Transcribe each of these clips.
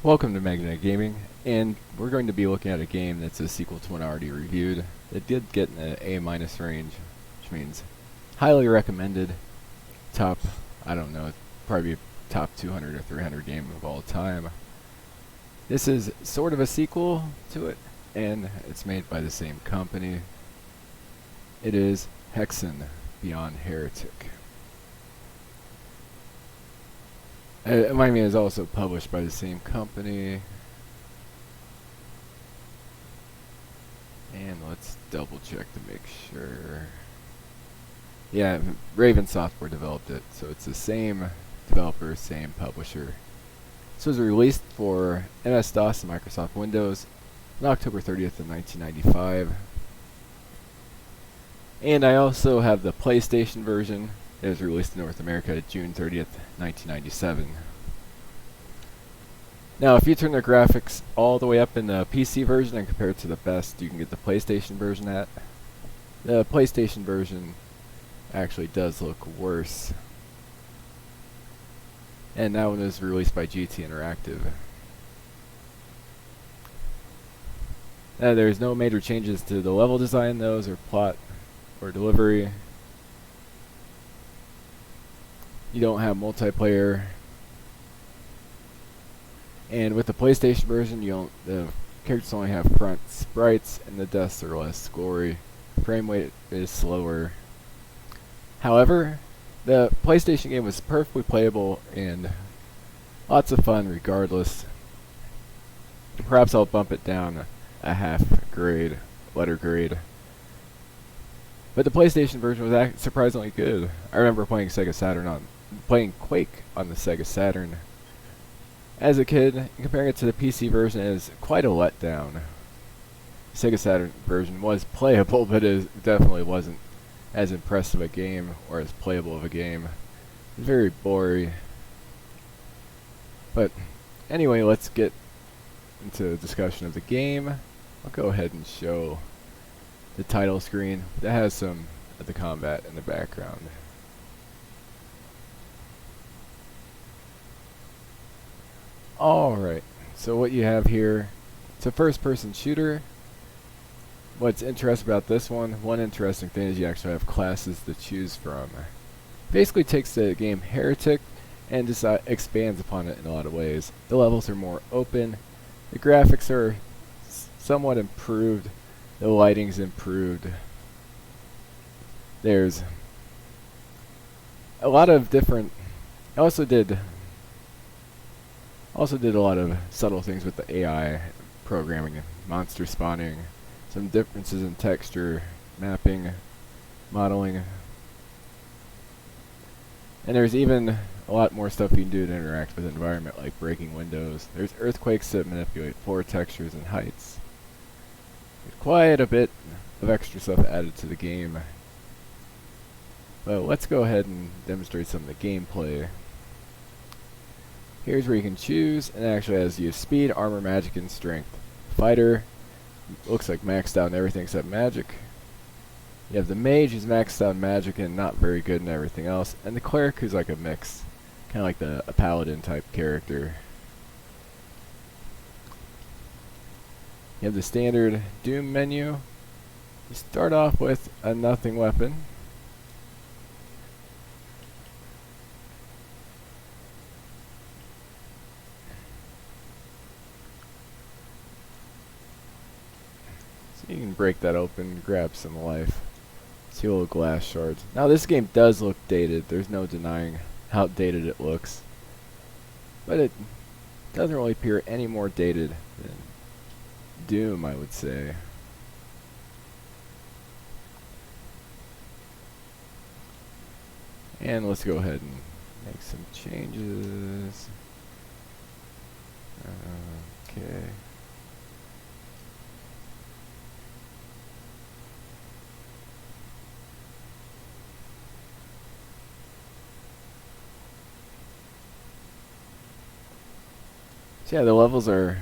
Welcome to Magnet Gaming, and we're going to be looking at a game that's a sequel to one I already reviewed. It did get in the A- range, which means highly recommended, top, I don't know, probably top 200 or 300 game of all time. This is sort of a sequel to it, and it's made by the same company. It is Hexen Beyond Heretic. Mind me, is also published by the same company. And let's double check to make sure. Yeah, Raven Software developed it, so it's the same developer, same publisher. This was released for MS-DOS and Microsoft Windows on October 30th of 1995. And I also have the PlayStation version. It was released in North America June 30th, 1997. Now, if you turn the graphics all the way up in the PC version and compare it to the best you can get the PlayStation version at, the PlayStation version actually does look worse. And that one is released by GT Interactive. Now, there's no major changes to the level design, those, or plot, or delivery. You don't have multiplayer. And with the PlayStation version, the characters only have front sprites, and the deaths are less gory. Frame rate is slower. However, the PlayStation game was perfectly playable and lots of fun regardless. Perhaps I'll bump it down a half grade, letter grade. But the PlayStation version was surprisingly good. I remember playing playing Quake on the Sega Saturn as a kid, and comparing it to the PC version is quite a letdown. The Sega Saturn version was playable, but it definitely wasn't as impressive a game or as playable of a game. It was very boring. But anyway, let's get into a discussion of the game. I'll go ahead and show the title screen that has some of the combat in the background. Alright, so what you have here, it's a first-person shooter. What's interesting about this one interesting thing is you actually have classes to choose from. Basically takes the game Heretic and expands upon it in a lot of ways. The levels are more open, the graphics are somewhat improved, the lighting's improved. There's a lot of different, I also did a lot of subtle things with the AI programming and monster spawning, some differences in texture, mapping, modeling, and there's even a lot more stuff you can do to interact with the environment, like breaking windows. There's earthquakes that manipulate floor textures and heights. There's quite a bit of extra stuff added to the game. But let's go ahead and demonstrate some of the gameplay. Here's where you can choose, and it actually has you speed, armor, magic, and strength. Fighter looks like maxed out in everything except magic. You have the mage who's maxed out in magic and not very good in everything else, and the cleric who's like a mix, kind of like a paladin type character. You have the standard Doom menu. You start off with a nothing weapon. You can break that open, grab some life. See little glass shards. Now this game does look dated. There's no denying how dated it looks. But it doesn't really appear any more dated than Doom, I would say. And let's go ahead and make some changes. Okay. So yeah, the levels are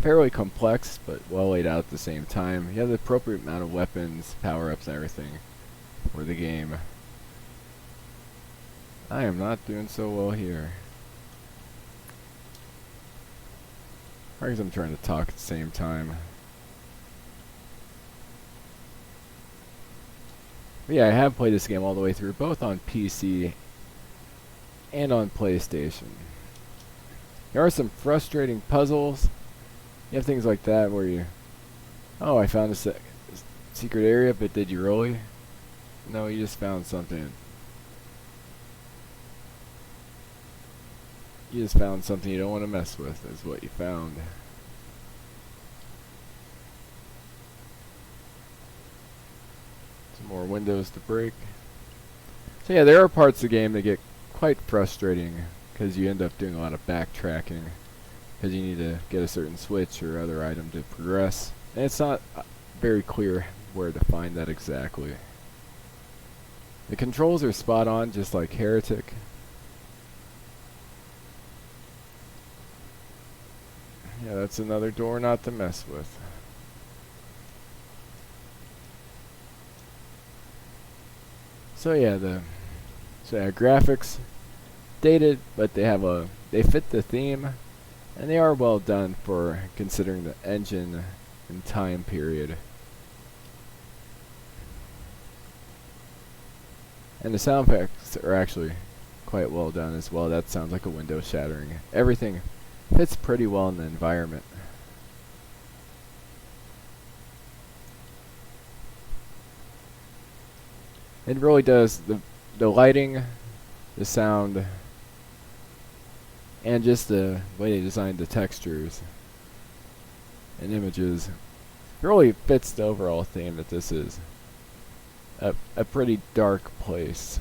fairly complex, but well laid out at the same time. You have the appropriate amount of weapons, power-ups, and everything for the game. I am not doing so well here. Probably 'cause I'm trying to talk at the same time. But yeah, I have played this game all the way through, both on PC and on PlayStation. There are some frustrating puzzles. You have things like that where you, oh, I found a secret area, but did you really? No, you just found something. You just found something you don't want to mess with, is what you found. Some more windows to break. So yeah, there are parts of the game that get quite frustrating because you end up doing a lot of backtracking because you need to get a certain switch or other item to progress. And it's not very clear where to find that exactly. The controls are spot on, just like Heretic. Yeah, that's another door not to mess with. So yeah, graphics dated, but they fit the theme, and they are well done for considering the engine and time period. And the sound effects are actually quite well done as well. That sounds like a window shattering. Everything fits pretty well in the environment. It really does. The lighting, the sound, and just the way they designed the textures and images really fits the overall theme that this is a pretty dark place.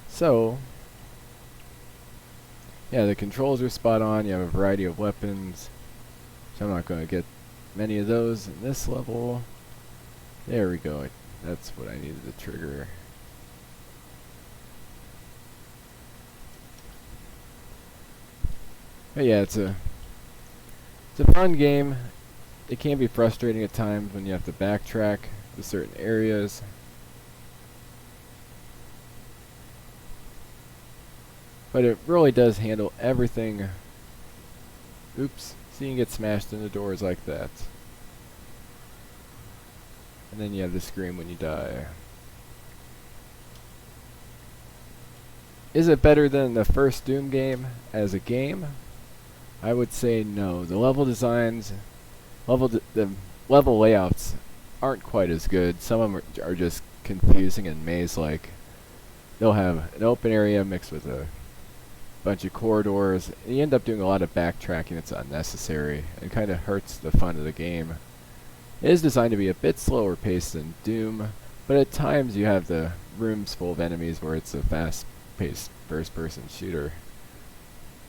So, yeah, the controls are spot on. You have a variety of weapons. So I'm not going to get many of those in this level. There we go. That's what I needed to trigger. But yeah, it's a fun game. It can be frustrating at times when you have to backtrack to certain areas. But it really does handle everything. Oops. So you can get smashed into doors like that. And then you have the scream when you die. Is it better than the first Doom game as a game? I would say no. The level designs, the level layouts aren't quite as good. Some of them are just confusing and maze-like. They'll have an open area mixed with a bunch of corridors, and you end up doing a lot of backtracking that's unnecessary and kind of hurts the fun of the game. It is designed to be a bit slower paced than Doom, but at times you have the rooms full of enemies where it's a fast-paced first-person shooter.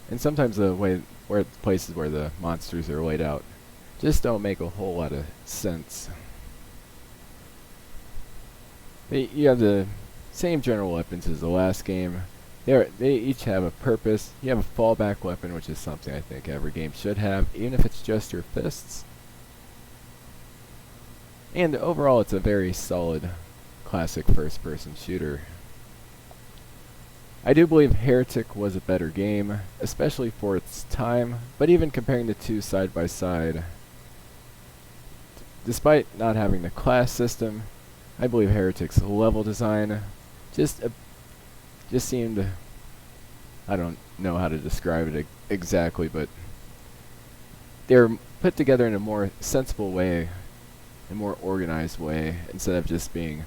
And sometimes the places where the monsters are laid out just don't make a whole lot of sense. You have the same general weapons as the last game. They each have a purpose. You have a fallback weapon, which is something I think every game should have, even if it's just your fists. And overall, it's a very solid, classic first-person shooter. I do believe Heretic was a better game, especially for its time, but even comparing the two side by side, despite not having the class system, I believe Heretic's level design just seemed, I don't know how to describe it exactly, but they're put together in a more sensible way, a more organized way, instead of just being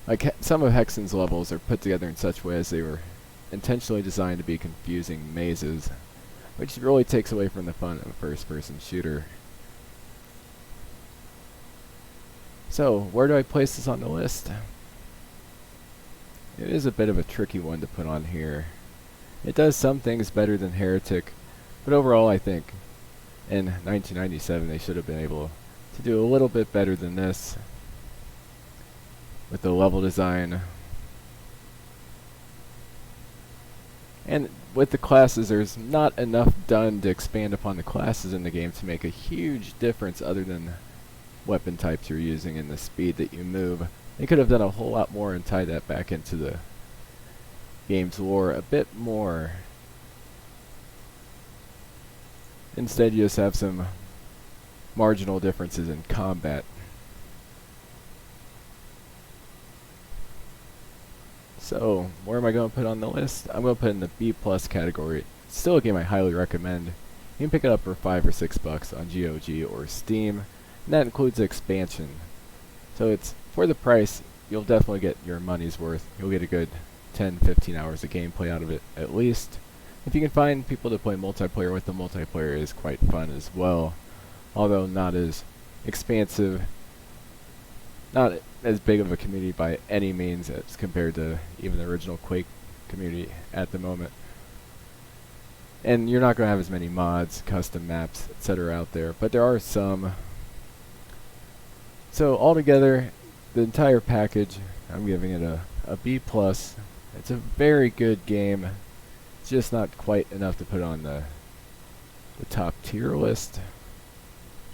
like some of Hexen's levels are put together in such way as they were intentionally designed to be confusing mazes, which really takes away from the fun of a first-person shooter. So, where do I place this on the list? It is a bit of a tricky one to put on here. It does some things better than Heretic, but overall I think in 1997 they should have been able to do a little bit better than this with the level design. And with the classes, there's not enough done to expand upon the classes in the game to make a huge difference other than weapon types you're using and the speed that you move. They could have done a whole lot more and tied that back into the game's lore a bit more. Instead, you just have some marginal differences in combat. So, where am I going to put on the list? I'm going to put in the B plus category. It's still a game I highly recommend. You can pick it up for $5 or $6 on GOG or Steam, and that includes the expansion. So it's, for the price, you'll definitely get your money's worth. You'll get a good 10-15 hours of gameplay out of it, at least. If you can find people to play multiplayer with, the multiplayer is quite fun as well, although not as expansive, not as big of a community by any means as compared to even the original Quake community at the moment. And you're not going to have as many mods, custom maps, etc. out there, but there are some. So altogether, the entire package, I'm giving it a B+. It's a very good game. It's just not quite enough to put on the top tier list.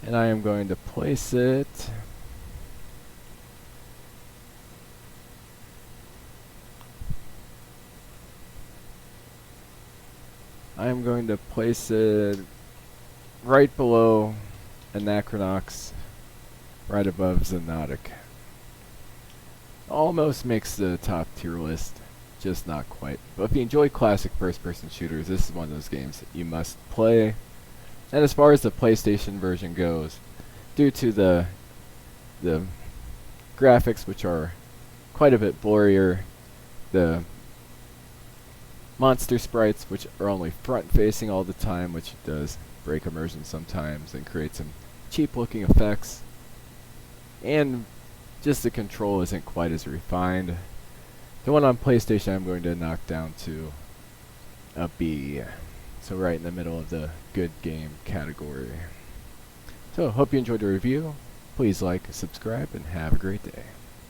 And I am going to place it right below Anachronox, right above Xenotic. Almost makes the top tier list, just not quite. But if you enjoy classic first-person shooters, this is one of those games that you must play. And as far as the PlayStation version goes, due to the graphics, which are quite a bit blurrier, the monster sprites, which are only front-facing all the time, which does break immersion sometimes and create some cheap-looking effects, and just the control isn't quite as refined. The one on PlayStation I'm going to knock down to a B. So right in the middle of the good game category. So hope you enjoyed the review. Please like, subscribe, and have a great day.